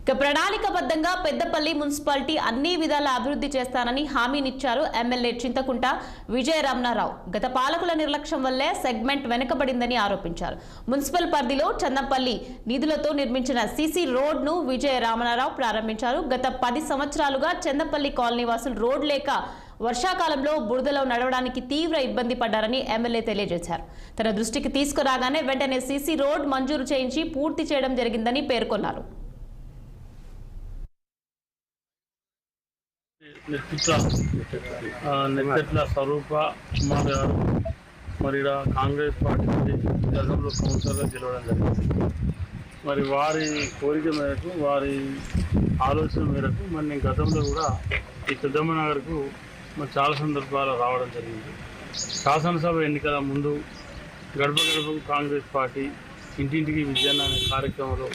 ఇక ప్రణాళికబద్ధంగా పెద్దపల్లి మున్సిపాలిటీ అన్ని విధాల అభివృద్ధి చేస్తానని హామీనిచ్చారు ఎమ్మెల్యే చింతకుంట విజయ రమణారావు. గత పాలకుల నిర్లక్ష్యం వల్లే సెగ్మెంట్ వెనుకబడిందని ఆరోపించారు. మున్సిపల్ పరిధిలో చందంపల్లి నిధులతో నిర్మించిన సీసీ రోడ్ను విజయ రమణారావు ప్రారంభించారు. గత 10 సంవత్సరాలుగా చందంపల్లి కాలనీ వాసులు రోడ్ లేక వర్షాకాలంలో బురదలో నడవడానికి తీవ్ర ఇబ్బంది పడ్డారని ఎమ్మెల్యే తెలియజేశారు. తన దృష్టికి తీసుకురాగానే వెంటనే సీసీ రోడ్ మంజూరు చేయించి పూర్తి చేయడం జరిగిందని పేర్కొన్నారు. నెత్తెట్ల స్వరూప కుమార్ గారు మరి కాంగ్రెస్ పార్టీ గతంలో కౌన్సిలర్గా గెలవడం జరిగింది. మరి వారి కోరిక మేరకు వారి ఆలోచన మేరకు మరి నేను గతంలో కూడా ఈ పెద్దమ్మ నగర్కు మరి చాలా సందర్భాలు రావడం జరిగింది. శాసనసభ ఎన్నికల ముందు గడప గడపకు కాంగ్రెస్ పార్టీ ఇంటింటికి విజయాన్ని అనే కార్యక్రమంలో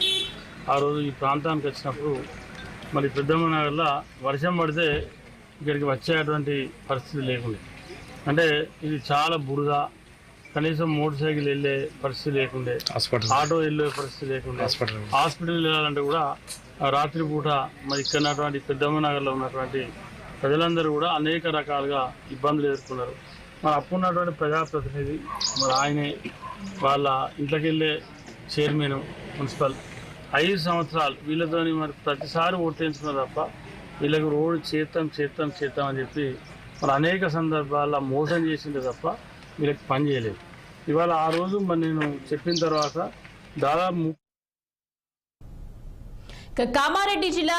ఆ రోజు ఈ ప్రాంతానికి వచ్చినప్పుడు మరి పెద్దమ్మ నగర్లో వర్షం పడితే ఇక్కడికి వచ్చేటువంటి పరిస్థితి లేకుండే. అంటే ఇది చాలా బురద, కనీసం మోటార్ సైకిల్ వెళ్ళే పరిస్థితి లేకుండే, ఆటో వెళ్ళే పరిస్థితి లేకుండే, హాస్పిటల్ వెళ్ళాలంటే కూడా రాత్రిపూట మరి ఇక్కడ ఉన్నటువంటి పెద్దమ్మ నగర్లో ఉన్నటువంటి ప్రజలందరూ కూడా అనేక రకాలుగా ఇబ్బందులు ఎదుర్కొన్నారు. మరి అప్పుడున్నటువంటి ప్రజాప్రతినిధి మరి ఆయనే వాళ్ళ ఇంట్లోకి వెళ్ళే చైర్మన్ మున్సిపల్ 5 సంవత్సరాలు వీళ్ళతోని మరి ప్రతిసారి ఓట్లేయించుకున్నారు తప్ప వీళ్ళకి రోడ్డు చేస్తాం అని చెప్పి మరి అనేక సందర్భాల్లో మోసం చేసిందే తప్ప వీళ్ళకి పని చేయలేదు. ఇవాళ ఆ రోజు మరి నేను చెప్పిన తర్వాత దాదాపు కామారెడ్డి జిల్లా